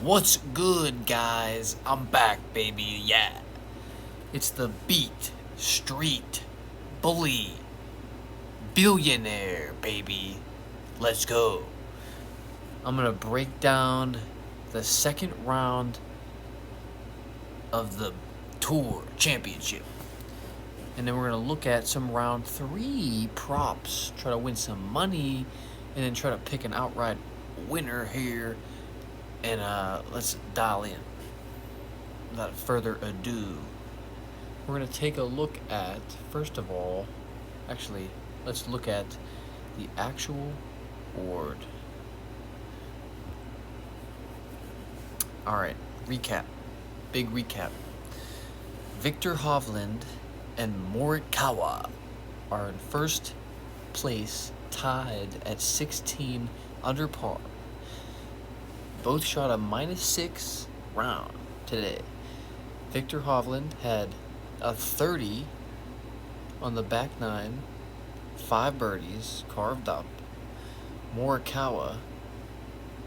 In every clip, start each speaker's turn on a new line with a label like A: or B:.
A: What's good, guys? I'm back, baby. Yeah. It's the beat, street, bully, billionaire, baby. Let's go. I'm going to break down the second round of the Tour Championship. And then we're going to look at some round 3 props, try to win some money, and then try to pick an outright winner here. And let's dial in. Without further ado, we're going to take a look at, first of all, actually, let's look at the actual board. Alright, recap. Big recap. Victor Hovland and Morikawa are in first place, tied at 16 under par. Both shot a -6 round today. Victor Hovland had a 30 on the back nine, 5 birdies carved up. Morikawa,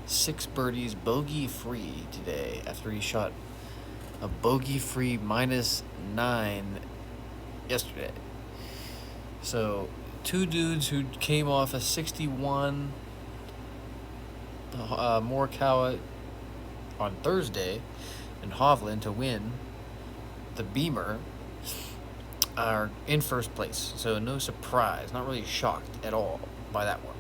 A: 6 birdies bogey-free today after he shot a bogey-free -9 yesterday. So, 2 dudes who came off a 61, Morikawa on Thursday, and Hovland to win the Beamer, are in first place. So no surprise, not really shocked at all by that one.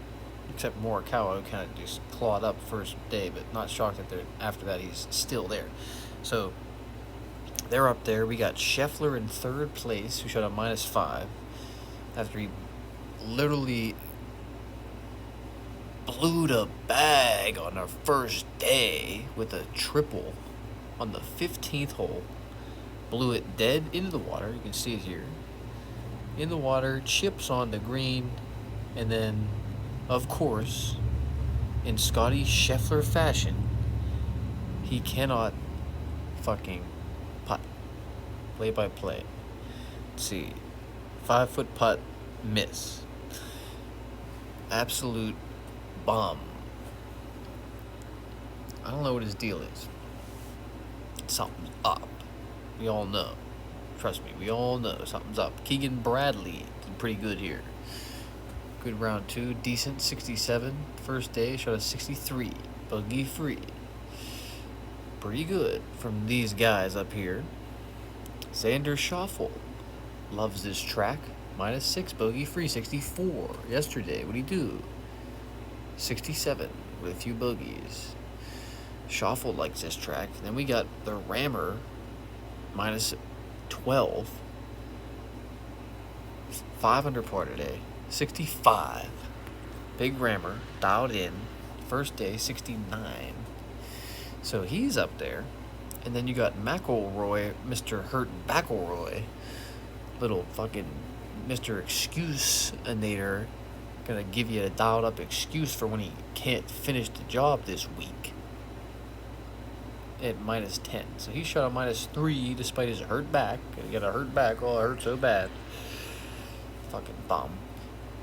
A: Except Morikawa, who kind of just clawed up first day, but not shocked that after that he's still there. So they're up there. We got Scheffler in third place, who shot a -5 after he literally blew the bag on our first day with a triple on the 15th hole. Blew it dead into the water. You can see it here. In the water, chips on the green, and then, of course, in Scotty Scheffler fashion, he cannot fucking putt. Play by play. Let's see. 5-foot putt, miss. Absolute bum. I don't know what his deal is. Something's up. We all know. Trust me, we all know something's up. Keegan Bradley did pretty good here. Good round 2, decent, 67. First day, shot a 63, bogey free. Pretty good from these guys up here. Xander Schauffele loves this track. -6, bogey free, 64. Yesterday, what'd he do? 67 with a few bogeys. Schauffele likes this track. Then we got the Rammer, -12. 5 under par today. 65. Big Rammer, dialed in. First day, 69. So he's up there. And then you got McIlroy, Mr. Hurt McIlroy. Little fucking Mr. Excuse-anator. Gonna give you a dialed up excuse for when he can't finish the job this week. At -10. So he shot a -3 despite his hurt back. He got a hurt back. Oh, it hurt so bad. Fucking bum.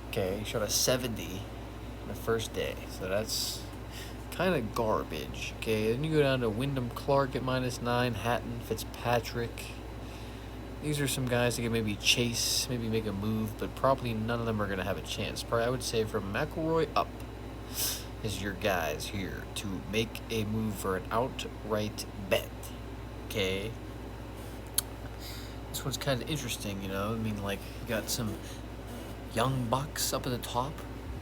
A: Okay, he shot a 70 on the first day. So that's kind of garbage. Okay, then you go down to Wyndham Clark at -9. Hatton, Fitzpatrick. These are some guys that can maybe chase, maybe make a move, but probably none of them are going to have a chance. Probably, I would say from McIlroy up is your guys here to make a move for an outright bet. Okay? This one's kind of interesting, you know? I mean, like, you got some young bucks up at the top.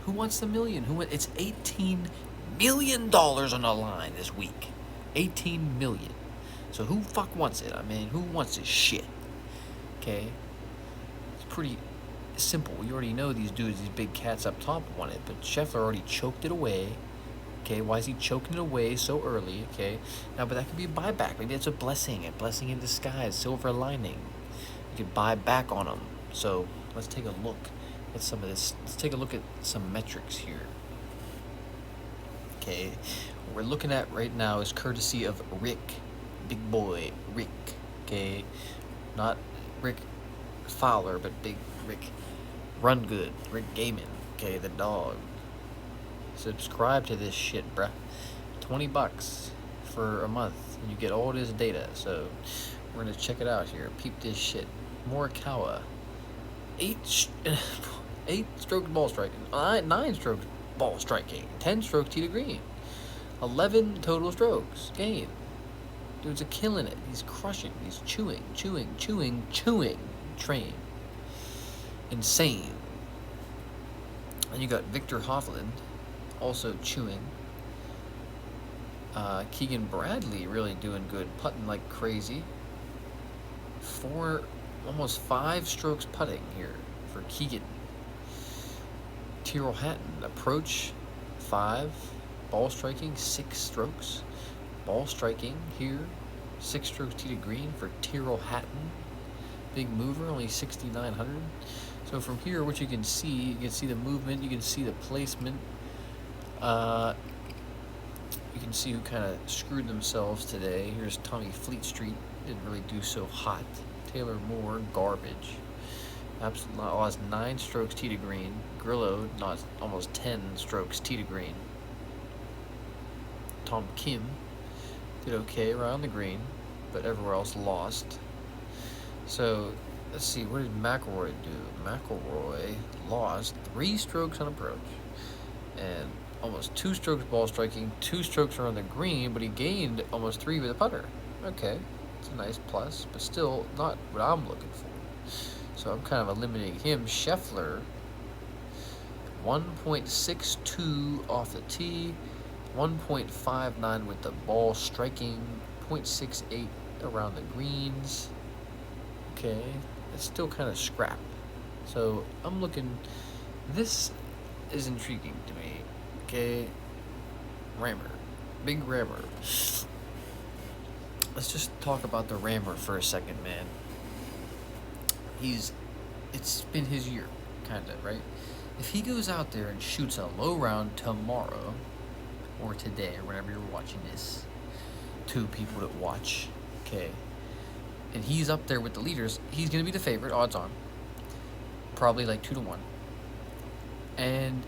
A: Who wants the million? It's $18 million on the line this week. 18 million. So who fuck wants it? I mean, who wants this shit? Okay? It's pretty simple. You already know these dudes, these big cats up top want it, but Scheffler already choked it away. Okay, why is he choking it away so early? Okay, now, but that could be a buyback. Maybe it's a blessing in disguise, silver lining. You could buy back on them. So let's take a look at some of this. Let's take a look at some metrics here. Okay, what we're looking at right now is courtesy of Rick, big boy Rick. Okay, not Rick Fowler, but big Rick. Run good, Rick Gaiman. Okay, the dog. Subscribe to this shit, bruh. $20. for a month, and you get all this data. So we're gonna check it out here. Peep this shit. Morikawa, 8 strokes ball striking, 9 strokes ball striking, 10 strokes tee to green, 11 total strokes gained. Dude's a killing it. He's crushing. He's chewing. Train. Insane. And you got Victor Hovland, also chewing. Keegan Bradley really doing good, putting like crazy. Almost 5 strokes putting here for Keegan. Tyrrell Hatton, approach 5, ball striking 6 strokes. Ball striking here, 6 strokes tee to green for Tyrrell Hatton. Big mover, only 6,900. So from here, what you can see the movement, you can see the placement. You can see who kind of screwed themselves today. Here's Tommy Fleet Street, didn't really do so hot. Taylor Moore, garbage. Absolutely lost 9 strokes tee to green. Grillo, not almost 10 strokes tee to green. Tom Kim did okay around the green, but everywhere else lost. So let's see, what did McIlroy do? McIlroy lost 3 strokes on approach and almost 2 strokes ball striking, 2 strokes around the green, but he gained almost 3 with a putter. Okay, it's a nice plus, but still not what I'm looking for. So I'm kind of eliminating him. Scheffler, 1.62 off the tee, 1.59 with the ball striking, 0.68 around the greens. Okay, it's still kind of scrap. So I'm looking, this is intriguing to me. Okay, Rammer, big Rammer. Let's just talk about the Rammer for a second, man. It's been his year, kind of, right? If he goes out there and shoots a low round tomorrow, or today, or whenever you're watching this, 2 people that watch, okay, and he's up there with the leaders, he's going to be the favorite, odds on, probably like 2 to 1, and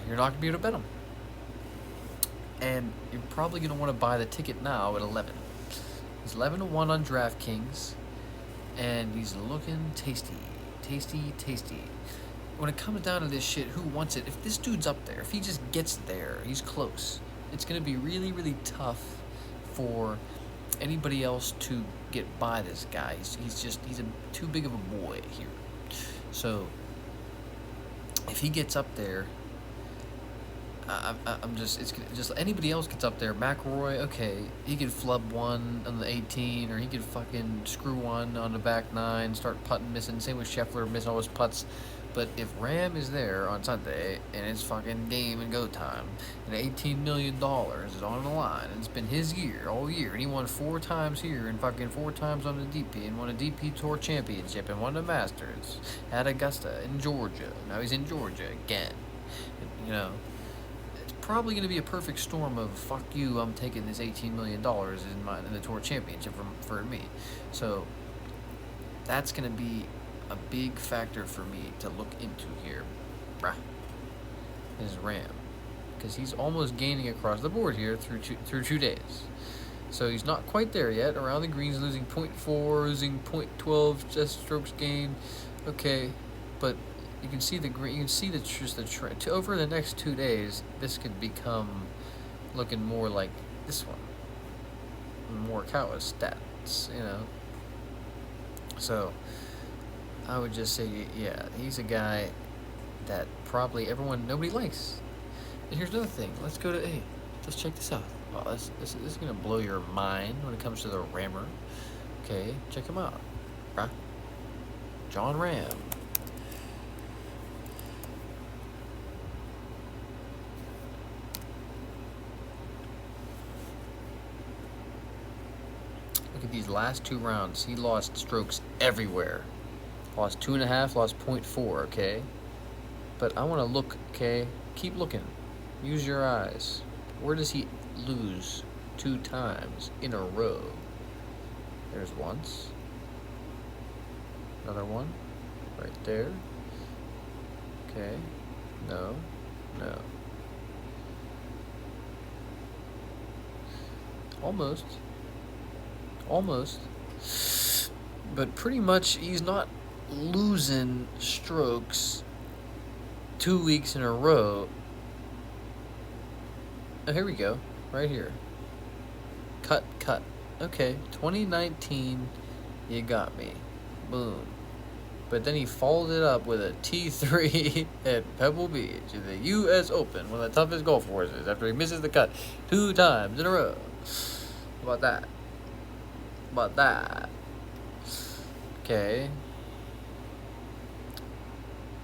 A: you're not going to be able to bet him, and you're probably going to want to buy the ticket now at 11. He's 11 to 1 on DraftKings, and he's looking tasty. When it comes down to this shit, who wants it? If this dude's up there, if he just gets there, he's close. It's going to be really, really tough for anybody else to get by this guy. He's too big of a boy here. So if he gets up there, it's anybody else gets up there. McIlroy, okay, he could flub one on the 18, or he could fucking screw one on the back 9, start putting, missing. Same with Scheffler, missing all his putts. But if Ram is there on Sunday and it's fucking game and go time, and $18 million is on the line, and it's been his year all year, and he won 4 times here and fucking 4 times on the DP, and won a DP Tour Championship, and won the Masters at Augusta in Georgia. Now he's in Georgia again. And, probably going to be a perfect storm of fuck you, I'm taking this $18 million in the Tour Championship for me. So that's going to be a big factor for me to look into here. Is Ram, because he's almost gaining across the board here through 2 days. So he's not quite there yet. Around the greens, losing 0.4, losing 0.12 just strokes gained. Okay, but you can see the trend. Over the next 2 days, this could become looking more like this one. Morikawa's stats, So I would just say, yeah, he's a guy that probably nobody likes. And here's another thing. Let's go to let's check this out. Wow, this is gonna blow your mind when it comes to the Rammer. Okay, check him out. John Ram. Look at these last 2 rounds. He lost strokes everywhere. Lost 2.5, lost 0.4, okay? But I want to look, okay? Keep looking. Use your eyes. Where does he lose 2 times in a row? There's once. Another one. Right there. Okay. No. almost. But pretty much he's not losing strokes 2 weeks in a row. Oh, here we go. Right here. Cut. Okay, 2019, you got me. Boom. But then he followed it up with a T3 at Pebble Beach in the U.S. Open, one of the toughest golf courses, after he misses the cut 2 times in a row. How about that? Okay.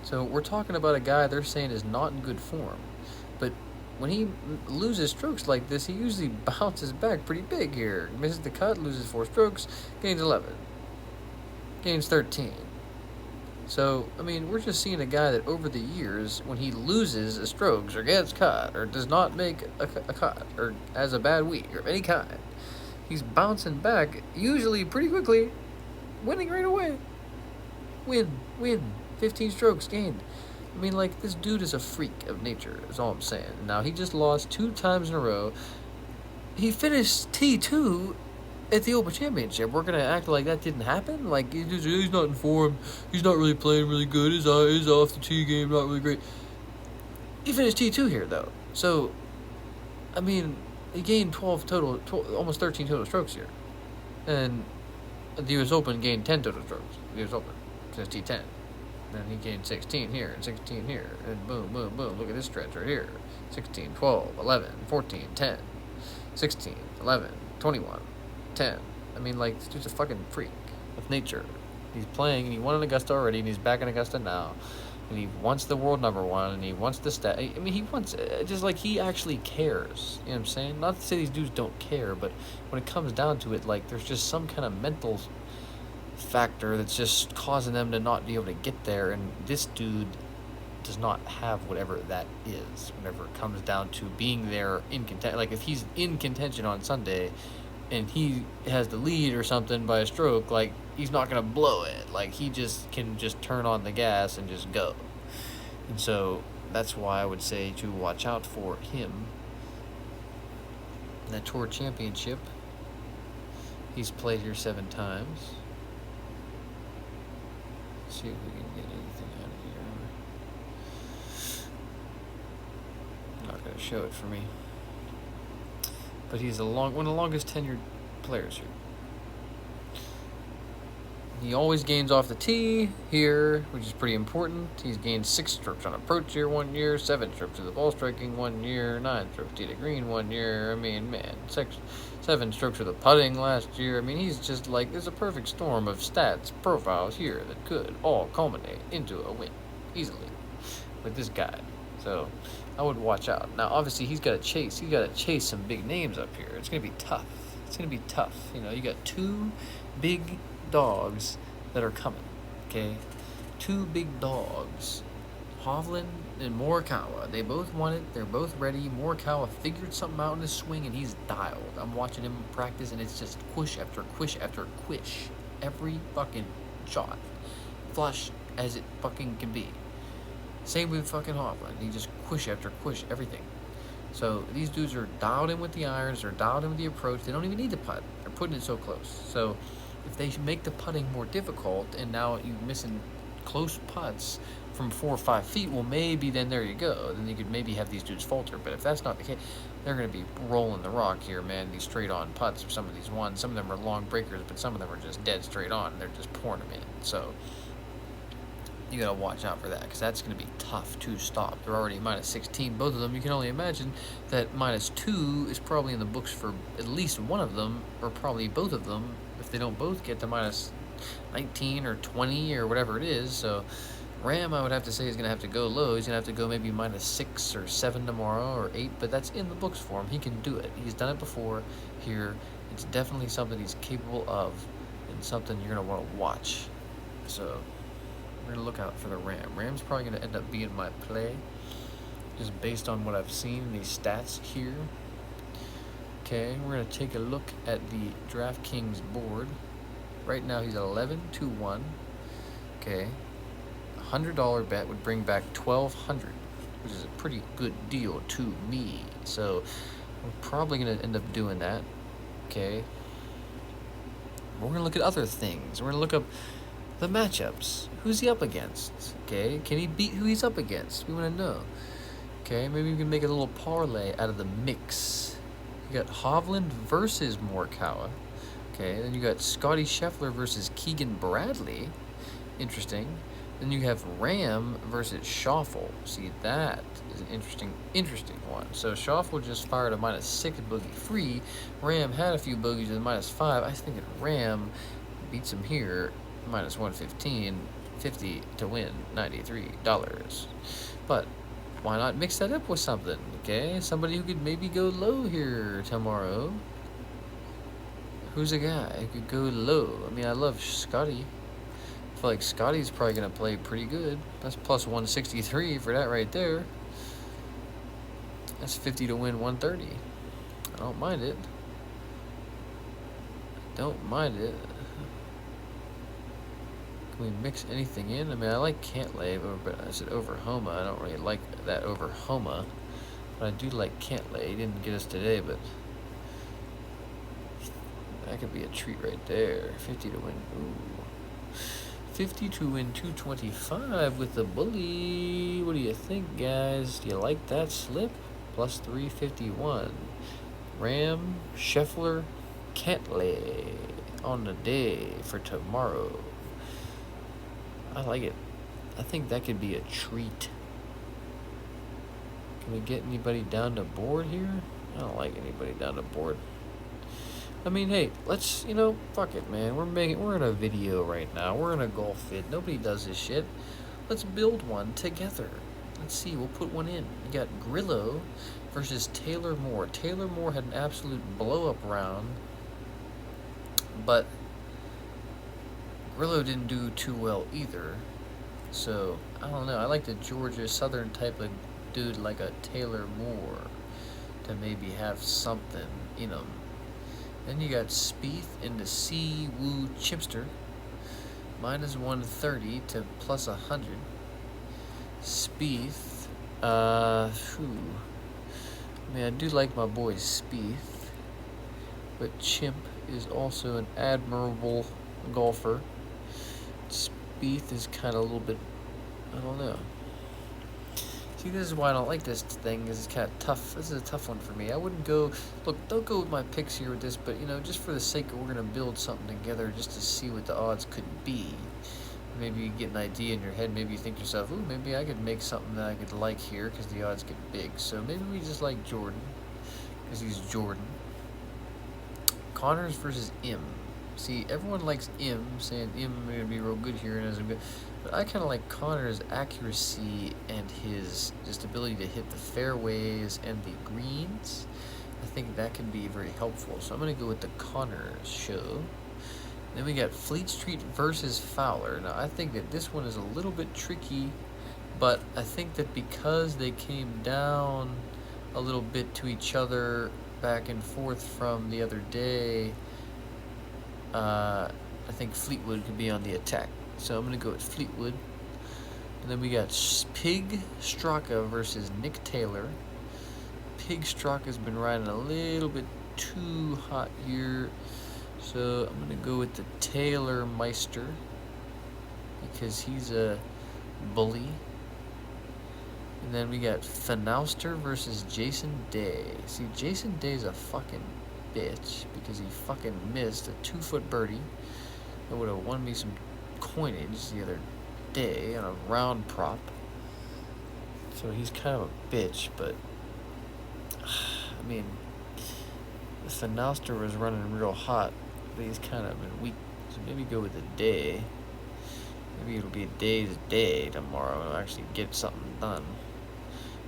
A: So we're talking about a guy they're saying is not in good form. But when he loses strokes like this, he usually bounces back pretty big here. Misses the cut, loses 4 strokes, gains 11. Gains 13. So, I mean, we're just seeing a guy that over the years, when he loses a strokes or gets cut or does not make a cut or has a bad week of any kind, he's bouncing back usually pretty quickly, winning right away. Win. 15 strokes gained. I mean, like, this dude is a freak of nature, is all I'm saying. Now, he just lost 2 times in a row. He finished T2 at the Open Championship. We're going to act like that didn't happen? Like, he's not in form. He's not really playing really good. His off the tee game, not really great. He finished T2 here, though. So, I mean, he gained 12 total, almost 13 total strokes here. And the U.S. Open gained 10 total strokes. The U.S. Open since T10. Then he gained 16 here and 16 here. And boom. Look at this stretch right here. 16, 12, 11, 14, 10, 16, 11, 21, 10. I mean, like, this dude's a fucking freak of nature. He's playing, and he won in Augusta already, and he's back in Augusta now. And he wants the world #1, and he wants the stat. I mean, he wants, just like, he actually cares. You know what I'm saying? Not to say these dudes don't care, but when it comes down to it, like, there's just some kind of mental factor that's just causing them to not be able to get there, and this dude does not have whatever that is whenever it comes down to being there in contention. Like, if he's in contention on Sunday and he has the lead or something by a stroke, like, he's not gonna blow it. Like, he just can just turn on the gas and just go. And so that's why I would say to watch out for him. In the Tour Championship, he's played here 7 times. See if we can get anything out of here. Not going to show it for me. But he's one of the longest tenured players here. He always gains off the tee here, which is pretty important. He's gained 6 strokes on approach here 1 year, 7 strokes to the ball striking 1 year, 9 strokes tee to green 1 year. I mean, man, 7 strokes to the putting last year. I mean, he's just like, there's a perfect storm of stats, profiles here that could all culminate into a win easily with this guy. So I would watch out. Now, obviously, he's got to chase some big names up here. It's going to be tough. You know, you got 2 big dogs that are coming, okay? 2 big dogs, Hovland and Morikawa. They both want it. They're both ready. Morikawa figured something out in his swing, and he's dialed. I'm watching him practice, and it's just quish after quish after quish. Every fucking shot. Flush as it fucking can be. Same with fucking Hovland. He just quish after quish everything. So these dudes are dialed in with the irons. They're dialed in with the approach. They don't even need the putt. They're putting it so close. So if they make the putting more difficult, and now you're missing close putts from 4 or 5 feet, well, maybe then there you go. Then you could maybe have these dudes falter. But if that's not the case, they're going to be rolling the rock here, man. These straight-on putts for some of these ones. Some of them are long breakers, but some of them are just dead straight on, and they're just pouring them in. So you got to watch out for that, because that's going to be tough to stop. They're already minus 16, both of them. You can only imagine that minus 2 is probably in the books for at least one of them, or probably both of them, if they don't both get to minus 19 or 20 or whatever it is. So Ram, I would have to say, is going to have to go low. He's going to have to go maybe minus 6 or 7 tomorrow, or 8, but that's in the books for him. He can do it. He's done it before here. It's definitely something he's capable of, and something you're going to want to watch. So we're going to look out for the Ram. Ram's probably going to end up being my play, just based on what I've seen in these stats here. Okay, we're going to take a look at the DraftKings board. Right now he's 11-1. Okay, $100 bet would bring back $1,200, which is a pretty good deal to me. So we're probably going to end up doing that. okay? We're going to look at other things. We're going to look up the matchups. Who's he up against? Okay, can he beat who he's up against? We want to know. Okay, maybe we can make a little parlay out of the mix. You got Hovland versus Morikawa. Okay, then you got Scotty Scheffler versus Keegan Bradley. Interesting. Then you have Ram versus Schoffel. See, that is an interesting one. So Schoffel just fired a -6 bogey free. Ram had a few bogeys with -5. I think that Ram beats him here, -115, 50 to win $93. But why not mix that up with something? Okay, somebody who could maybe go low here tomorrow. Who's a guy who could go low? I mean, I love Scotty. I feel like Scotty's probably going to play pretty good. That's +163 for that right there. That's 50 to win 130. I don't mind it. Don't mind it. Can we mix anything in? I mean, I like Cantlay, but I said over Homa. I don't really like that over Homa. But I do like Cantlay. He didn't get us today, but that could be a treat right there. 50 to win. Ooh. 50 to win 225 with the bully. What do you think, guys? Do you like that slip? +351. Ram, Scheffler, Cantlay on the day for tomorrow. I like it. I think that could be a treat. Can we get anybody down to board here? I don't like anybody down to board. I mean, hey, let's, fuck it, man. We're in a video right now. We're in a golf vid. Nobody does this shit. Let's build one together. Let's see. We'll put one in. We got Grillo versus Taylor Moore. Taylor Moore had an absolute blow-up round, but Grillo didn't do too well either. So, I don't know. I like the Georgia Southern type of dude like a Taylor Moore to maybe have something in him. Then you got Spieth in the Si Woo Chipster, -130 to +100. Spieth, I mean, I do like my boy Spieth, but Chimp is also an admirable golfer. Spieth is kind of a little bit, I don't know. See, this is why I don't like this thing, is it's kind of tough. This is a tough one for me. I wouldn't go, don't go with my picks here with this, but, just for the sake of we're going to build something together just to see what the odds could be. Maybe you get an idea in your head. Maybe you think to yourself, ooh, maybe I could make something that I could like here because the odds get big. So maybe we just like Jordan because he's Jordan. Connors versus Im. See, everyone likes Im, saying Im going to be real good here and isn't good. But I kind of like Connor's accuracy and his just ability to hit the fairways and the greens. I think that can be very helpful. So I'm going to go with the Connors show. Then we got Fleet Street versus Fowler. Now, I think that this one is a little bit tricky, but I think that because they came down a little bit to each other back and forth from the other day, I think Fleetwood could be on the attack. So I'm going to go with Fleetwood. And then we got Pig Straka versus Nick Taylor. Pig Straka's been riding a little bit too hot here. So I'm going to go with the Taylor Meister because he's a bully. And then we got Fanauster versus Jason Day. See, Jason Day's a fucking bitch because he fucking missed a 2-foot birdie that would have won me some coinage the other day on a round prop. So he's kind of a bitch, but I mean, the Fanauster was running real hot, but he's kind of been weak. So maybe go with the Day. Maybe it'll be a day's day tomorrow and I'll actually get something done.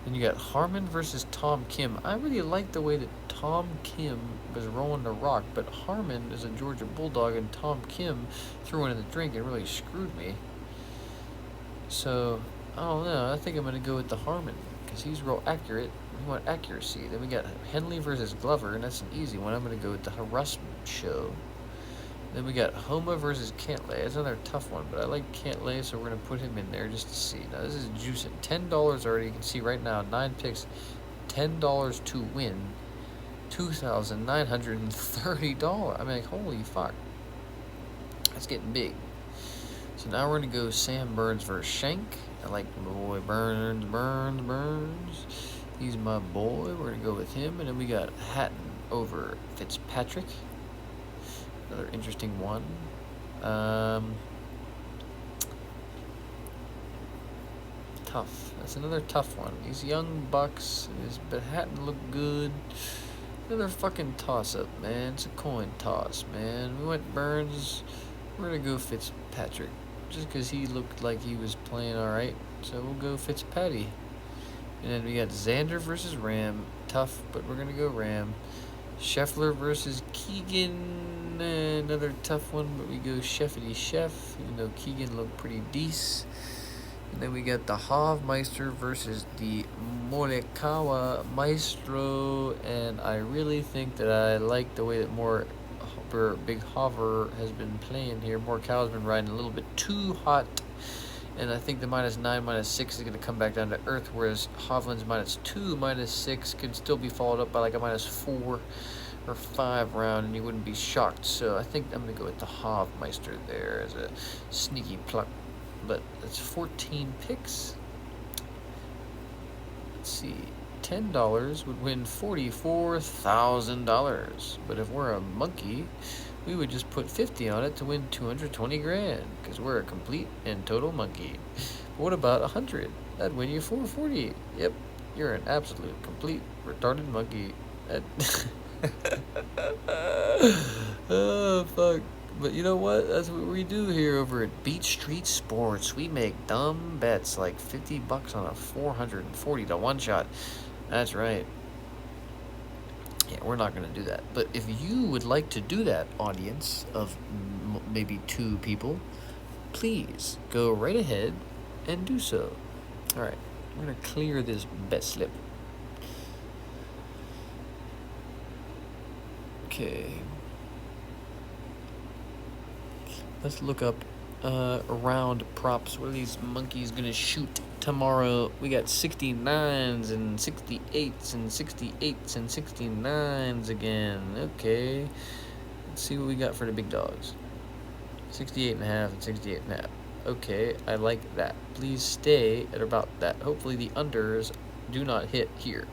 A: Then you got Harmon versus Tom Kim. I really like the way that Tom Kim was rolling the rock, but Harmon is a Georgia Bulldog and Tom Kim threw in the drink and really screwed me. So, I don't know. I think I'm going to go with the Harmon because he's real accurate. We want accuracy. Then we got Henley versus Glover, and that's an easy one. I'm going to go with the harassment show. Then we got Homa versus Cantlay. It's another tough one, but I like Cantlay, so we're going to put him in there just to see. Now, this is juicing. $10 already. You can see right now, 9 picks, $10 to win $2,930. I mean, like, holy fuck. That's getting big. So now we're going to go Sam Burns versus Shank. I like my boy Burns. He's my boy. We're going to go with him. And then we got Hatton over Fitzpatrick. Another interesting one. Tough. That's another tough one. These young bucks, but Hatton looked good. Another fucking toss-up, man. It's a coin toss, man. We went Burns. We're going to go Fitzpatrick. Just because he looked like he was playing alright. So we'll go Fitzpatty. And then we got Xander versus Ram. Tough, but we're going to go Ram. Scheffler versus Keegan. Another tough one, but we go Sheffity Chef, even though Keegan looked pretty decent. And then we got the Hofmeister versus the Morikawa Maestro. And I really think that I like the way that Big Hover has been playing here. Morikawa's been riding a little bit too hot. And I think the -9, -6 is going to come back down to earth, whereas Hovland's -2, -6 could still be followed up by like a -4 or 5 round, and you wouldn't be shocked. So I think I'm going to go with the Hofmeister there as a sneaky pluck. But it's 14 picks. Let's see. $10 would win $44,000. But if we're a monkey, we would just put 50 on it to win 220 grand, because we're a complete and total monkey. But what about 100? That'd win you 440. Yep, you're an absolute complete retarded monkey. Oh fuck. But you know what? That's what we do here over at Beat Street Sports. We make dumb bets like $50 on a 440 to one shot. That's right. Yeah, we're not going to do that. But if you would like to do that, audience of maybe 2 people, please go right ahead and do so. All right, I'm going to clear this bet slip. Okay. Let's look up round props. What are these monkeys going to shoot tomorrow? We got 69s and 68s and 68s and 69s again. Okay. Let's see what we got for the big dogs. 68.5 and 68.5. Okay, I like that. Please stay at about that. Hopefully the unders do not hit here.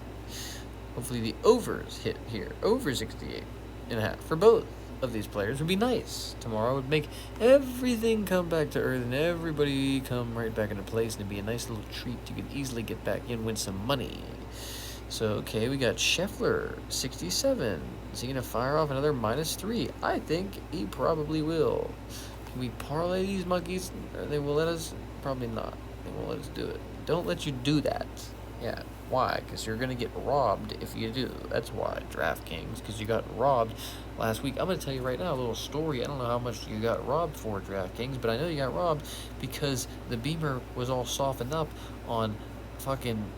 A: Hopefully the overs hit here. Over 68.5 for both of these players would be nice. Tomorrow would make everything come back to earth and everybody come right back into place, and it'd be a nice little treat. You could easily get back in, win some money. So, okay, we got Scheffler, 67. Is he going to fire off another -3? I think he probably will. Can we parlay these monkeys? Or they will let us? Probably not. They won't let us do it. Don't let you do that. Yeah. Why? Because you're going to get robbed if you do. That's why. DraftKings, because you got robbed last week. I'm going to tell you right now a little story. I don't know how much you got robbed for, DraftKings, but I know you got robbed because the Beamer was all softened up on fucking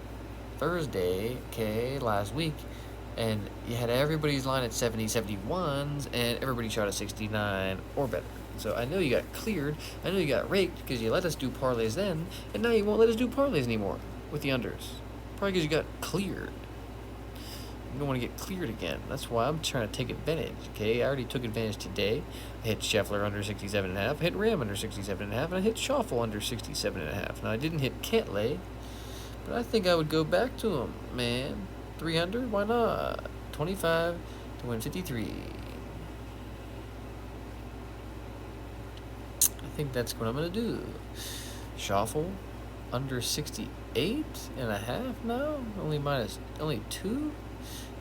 A: Thursday, okay, last week, and you had everybody's line at 70, 71s, and everybody shot at 69 or better. So I know you got cleared. I know you got raked because you let us do parlays then, and now you won't let us do parlays anymore with the unders. Probably because you got cleared. You don't want to get cleared again. That's why I'm trying to take advantage, okay? I already took advantage today. I hit Scheffler under 67.5. I hit Ram under 67.5. And I hit Schoffel under 67.5. Now, I didn't hit Cantlay, but I think I would go back to him, man. 300? Why not? 25 to win 53. I think that's what I'm going to do. Schoffel under 68.5 now? Only 2?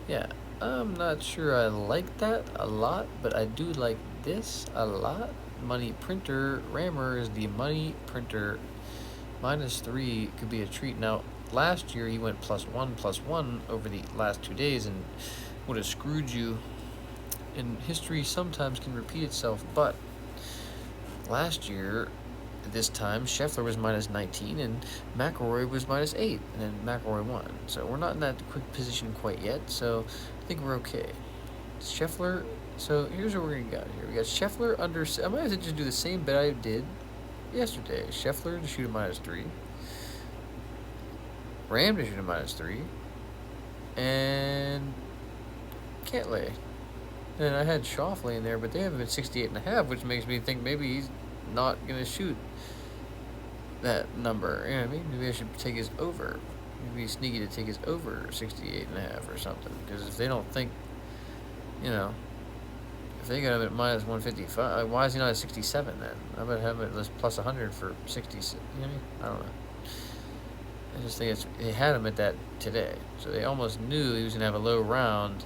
A: Yeah, I'm not sure I like that a lot, but I do like this a lot. Money printer, Rammer is the money printer. -3 could be a treat. Now, last year he went +1 over the last 2 days and would have screwed you. And history sometimes can repeat itself, but last year, at this time, Scheffler was -19 and McIlroy was -8, and then McIlroy won. So we're not in that quick position quite yet, so I think we're okay. Scheffler, so here's what we're going to got here. We got Scheffler under, I might have to just do the same bet I did yesterday. Scheffler to shoot a -3. Ram to shoot a -3. And Cantlay. And I had Shoffley in there, but they have him at 68.5, which makes me think maybe he's not going to shoot that number. You know what I mean? Maybe I should take his over. Maybe he's sneaky to take his over 68.5 or something. Because if they don't think, you know, if they got him at minus 155, why is he not at 67 then? I would have him at least plus 100 for 60. You know what I mean? I don't know. I just think they had him at that today. So they almost knew he was going to have a low round.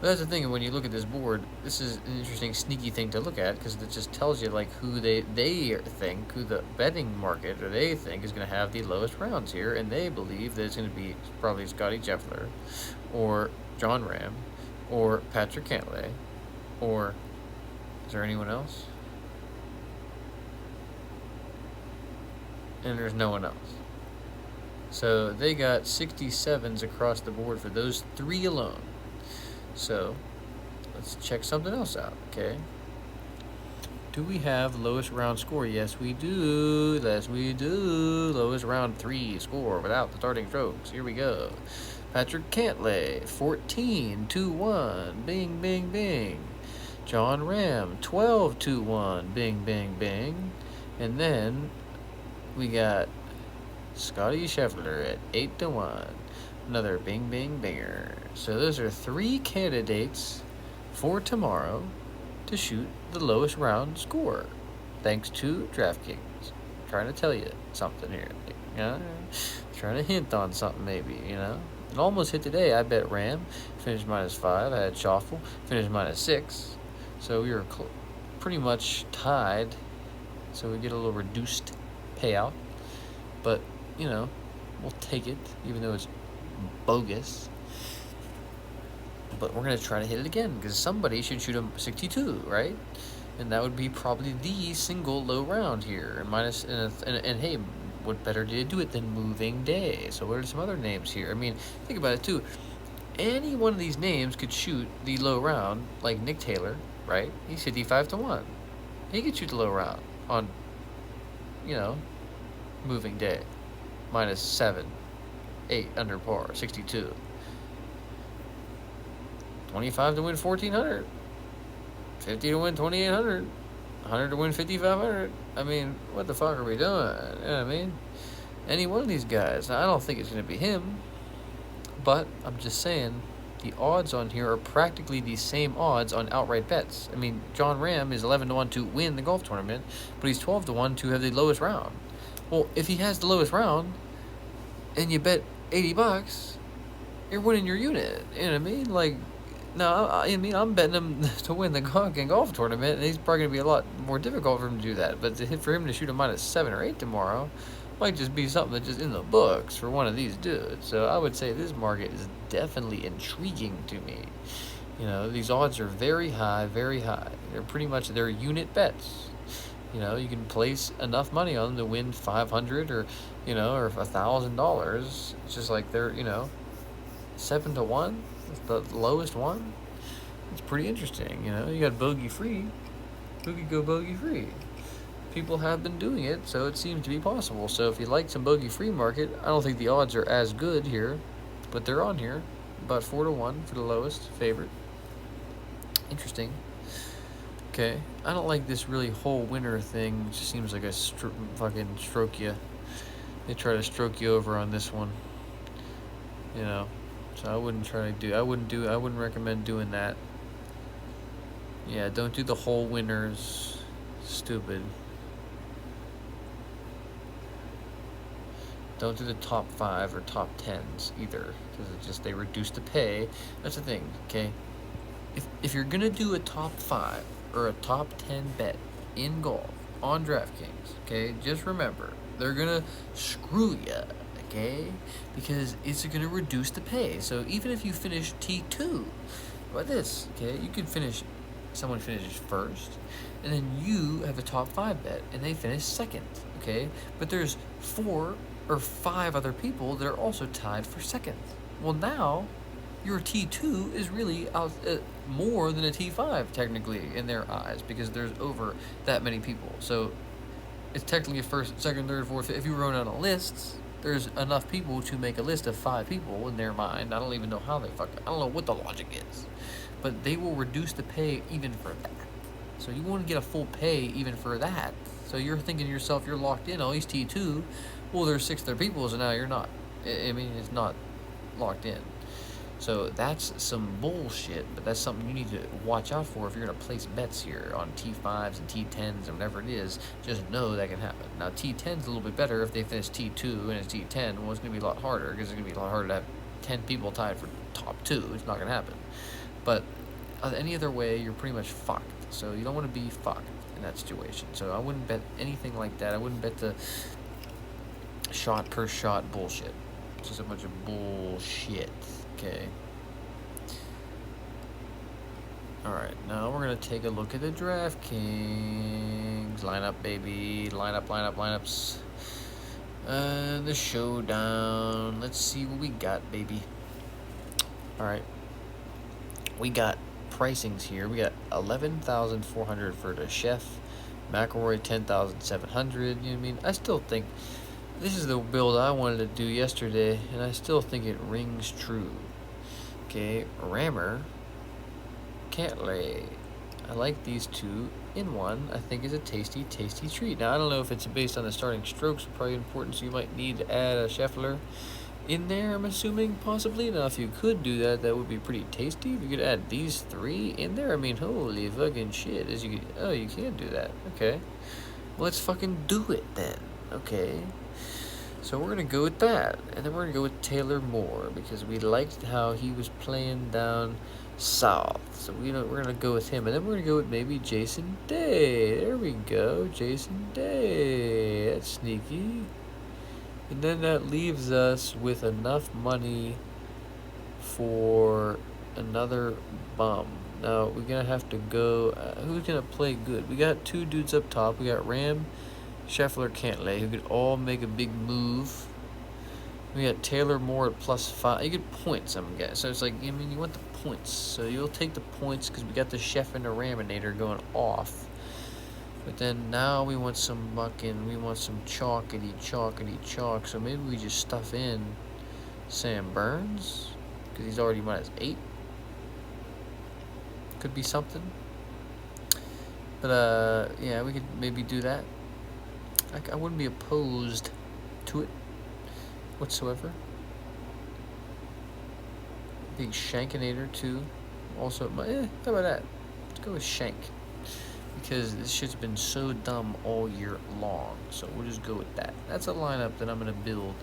A: But that's the thing, when you look at this board, this is an interesting, sneaky thing to look at, because it just tells you, like, who they think, who the betting market, or they think, is going to have the lowest rounds here, and they believe that it's going to be probably Scotty Scheffler, or John Ram, or Patrick Cantlay, or, is there anyone else? And there's no one else. So they got 67s across the board for those three alone. So let's check something else out, okay? Do we have lowest round score? Yes, we do. Yes, we do. Lowest round 3 score without the starting strokes. Here we go. Patrick Cantlay, 14-2-1. Bing, bing, bing. John Ram, 12-2-1. Bing, bing, bing. And then we got Scotty Scheffler at 8-1. Another bing, bing, binger. So those are 3 candidates for tomorrow to shoot the lowest round score, thanks to DraftKings. I'm trying to tell you something here. You know? Trying to hint on something maybe, you know. It almost hit today. I bet Ram, finished -5. I had Schoffel, finished -6. So we were pretty much tied. So we get a little reduced payout. But, you know, we'll take it, even though it's bogus. But we're going to try to hit it again, because somebody should shoot a 62, right? And that would be probably the single low round here. And hey, what better to do it than moving day? So what are some other names here? I mean, think about it too. Any one of these names could shoot the low round, like Nick Taylor, right? He's 55-1. He could shoot the low round on, you know, moving day. -7, 8 under par, 62. 25 to win 1,400. 50 to win 2,800. 100 to win 5,500. I mean, what the fuck are we doing? You know what I mean? Any one of these guys. Now, I don't think it's going to be him, but I'm just saying the odds on here are practically the same odds on outright bets. I mean, John Ram is 11-1 to win the golf tournament, but he's 12-1 to have the lowest round. Well, if he has the lowest round and you bet $80, you're winning your unit. You know what I mean? Like, no, I'm betting him to win the Gonkin golf tournament, and he's probably going to be a lot more difficult for him to do that. But for him to shoot a -7 or 8 tomorrow might just be something that's just in the books for one of these dudes. So I would say this market is definitely intriguing to me. You know, these odds are very high, very high. They're unit bets. You know, you can place enough money on them to win $500 or $1,000. It's just like they're, 7-1. The lowest one. It's pretty interesting, you know. You got bogey free. Who could go bogey free? People have been doing it, so it seems to be possible. So if you like some bogey free market, I don't think the odds are as good here, but they're on here. About 4-1 for the lowest favorite. Interesting. Okay, I don't like this really whole winner thing. It just seems like a fucking stroke you. They try to stroke you over on this one. You know. So I wouldn't recommend doing that. Yeah, don't do the whole winners. Stupid. Don't do the top 5 or top 10s either, because they reduce the pay. That's the thing, okay? If you're gonna do a top 5 or a top 10 bet in golf on DraftKings, okay, just remember, they're gonna screw you. Okay, because it's going to reduce the pay. So even if you finish T2, about this, okay, you could someone finishes first, and then you have a top 5 bet, and they finish second, okay? But there's 4 or 5 other people that are also tied for second. Well, now your T2 is really out more than a T5 technically in their eyes, because there's over that many people. So it's technically a first, second, third, fourth. If you run out of lists, there's enough people to make a list of 5 people in their mind. I don't even know how I don't know what the logic is. but they will reduce the pay even for that. So you want to get a full pay even for that. So you're thinking to yourself, you're locked in. Oh, he's T2. Well, there's 6 other people, so now you're not. I mean, it's not locked in. So that's some bullshit, but that's something you need to watch out for if you're going to place bets here on T5s and T10s and whatever it is. Just know that can happen. Now, T10's a little bit better if they finish T2 and it's T10. Well, it's going to be a lot harder because it's going to be a lot harder to have 10 people tied for top 2. It's not going to happen. But any other way, you're pretty much fucked. So you don't want to be fucked in that situation. So I wouldn't bet anything like that. I wouldn't bet the shot per shot bullshit. It's just a bunch of bullshit. Okay. Alright, now we're going to take a look at the DraftKings lineup, baby. Lineups. The showdown. Let's see what we got, baby. Alright. We got pricings here. We got 11,400 for the chef. McElroy 10,700. You know what I mean? I still think this is the build I wanted to do yesterday, and I still think it rings true. Okay, Rammer, Cantlay. I like these two in one. I think is a tasty treat. Now, I don't know if it's based on the starting strokes, probably important, so you might need to add a Scheffler in there, I'm assuming, possibly. Now, if you could do that, that would be pretty tasty. If you could add these 3 in there, I mean, holy fucking shit. You can do that. Okay. Well, let's fucking do it then. Okay. So we're going to go with that. And then we're going to go with Taylor Moore because we liked how he was playing down south. So we're going to go with him. And then we're going to go with maybe Jason Day. There we go. Jason Day. That's sneaky. And then that leaves us with enough money for another bum. Now, we're going to have to go... who's going to play good? We got 2 dudes up top. We got Ram, Scheffler, Cantlay, who could all make a big move. We got Taylor Moore at +5. You get points, I'm guessing. So it's like, I mean, you want the points. So you'll take the points because we got the Chef and the Raminator going off. But then now we want some chalkity chalk. So maybe we just stuff in Sam Burns because he's already -8. Could be something. But, yeah, we could maybe do that. I wouldn't be opposed to it whatsoever. Big Shankinator, too. Also, how about that? Let's go with Shank. Because this shit's been so dumb all year long. So we'll just go with that. That's a lineup that I'm going to build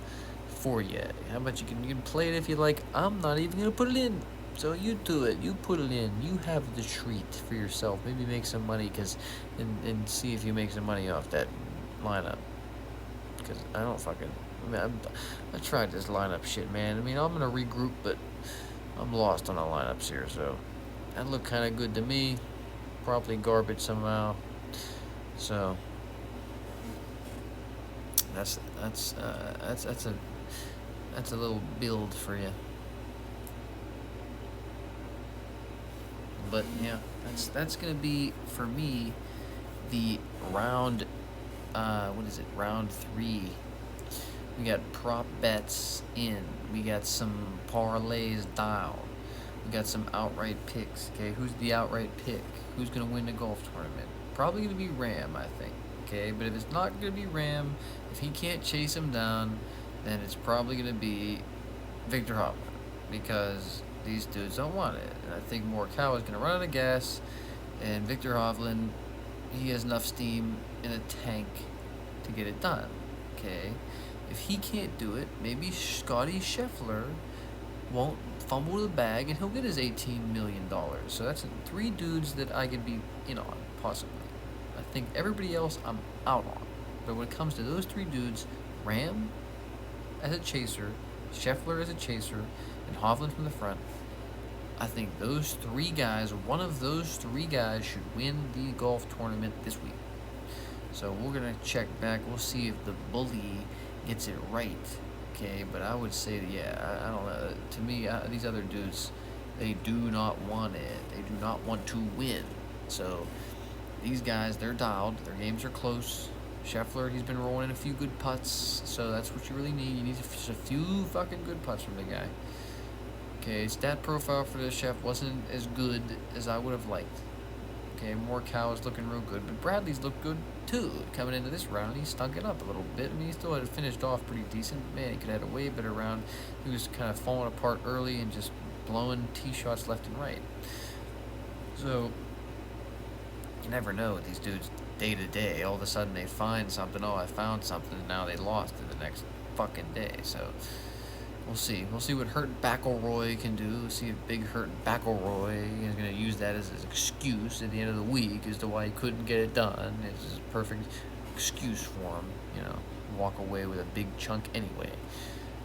A: for you. How about you can play it if you like. I'm not even going to put it in. So you do it. You put it in. You have the treat for yourself. Maybe make some money and see if you make some money off that lineup. Because I don't fucking... I mean, I tried this lineup shit, man. I mean, I'm going to regroup, but I'm lost on the lineups here. So that looked kind of good to me. Probably garbage somehow. So that's a little build for you. But yeah, that's gonna be for me the round. What is it? Round 3. We got prop bets in. We got some parlays down. We got some outright picks. Okay, who's the outright pick? Who's gonna win the golf tournament? Probably gonna be Ram, I think. Okay, but if it's not gonna be Ram, if he can't chase him down, then it's probably gonna be Victor Hovland because these dudes don't want it. And I think Morikawa is gonna run out of gas, and Victor Hovland, he has enough steam in a tank to get it done. Okay, if he can't do it, maybe Scotty Scheffler won't fumble the bag and he'll get his $18 million. So that's 3 dudes that I could be in on, possibly. I think everybody else I'm out on. But when it comes to those 3 dudes, Ram as a chaser, Scheffler as a chaser, and Hovland from the front, I think those 3 guys, one of those 3 guys should win the golf tournament this week. So we're going to check back. We'll see if the bully gets it right. Okay, but I would say, yeah, I don't know. To me, these other dudes, they do not want it. They do not want to win. So these guys, they're dialed. Their games are close. Scheffler, he's been rolling in a few good putts. So that's what you really need. You need just a few fucking good putts from the guy. Okay, stat profile for this chef wasn't as good as I would have liked. Okay, Morcow's looking real good, but Bradley's looked good too. Coming into this round, he stunk it up a little bit. I mean, he still had finished off pretty decent. Man, he could have had a way better round. He was kind of falling apart early and just blowing tee shots left and right. So, you never know with these dudes day to day. All of a sudden they find something. Oh, I found something, and now they lost it the next fucking day. So, we'll see. We'll see what Hurt Backleroy can do. We'll see if Big Hurt Backleroy is going to use that as an excuse at the end of the week as to why he couldn't get it done. It's a perfect excuse for him, walk away with a big chunk anyway.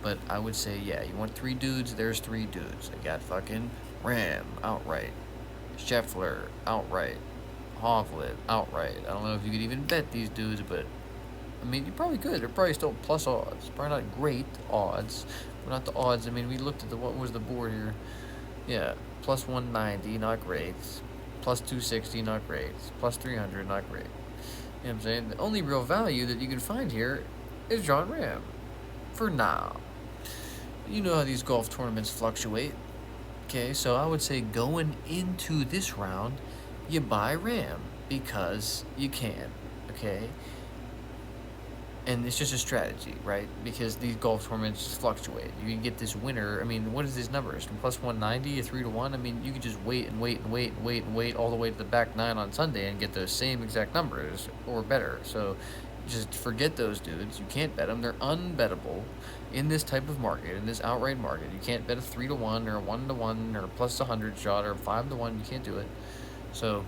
A: But I would say, yeah, you want 3 dudes, there's 3 dudes. They got fucking Ram, outright. Scheffler, outright. Hovland, outright. I don't know if you could even bet these dudes, but I mean, you probably could. They're probably still plus odds. Probably not great odds. But not the odds. I mean, we looked at what was the board here. Yeah, plus 190, not great. Plus 260, not great. Plus 300, not great. You know what I'm saying? The only real value that you can find here is John Ram. For now. You know how these golf tournaments fluctuate. Okay, so I would say going into this round, you buy Ram because you can. Okay? And it's just a strategy, right? Because these golf tournaments fluctuate. You can get this winner. I mean, what is these numbers? From plus 190 to 3-1? I mean, you could just wait and wait and wait and wait and wait all the way to the back 9 on Sunday and get those same exact numbers or better. So just forget those dudes. You can't bet them. They're unbettable in this type of market, in this outright market. You can't bet a 3-1 or a 1-1 or a plus 100 shot or a 5-1. You can't do it. So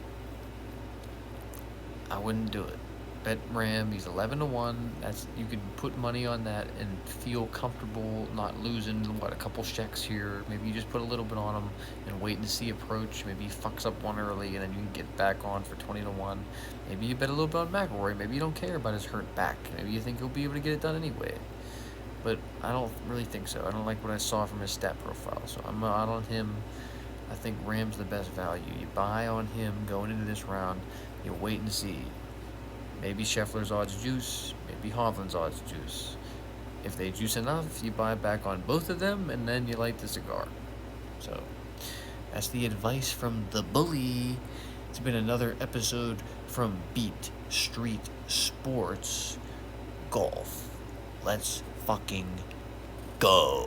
A: I wouldn't do it. Bet Ram, he's 11-1. That's, you could put money on that and feel comfortable not losing a couple checks here. Maybe you just put a little bit on him and wait and see approach. Maybe he fucks up one early and then you can get back on for 20-1. Maybe you bet a little bit on McIlroy. Maybe you don't care about his hurt back. Maybe you think he'll be able to get it done anyway. But I don't really think so. I don't like what I saw from his stat profile. So I'm out on him. I think Ram's the best value. You buy on him going into this round. You wait and see. Maybe Scheffler's odds juice, maybe Hovland's odds juice. If they juice enough, you buy back on both of them, and then you light the cigar. So, that's the advice from the bully. It's been another episode from Beat Street Sports Golf. Let's fucking go.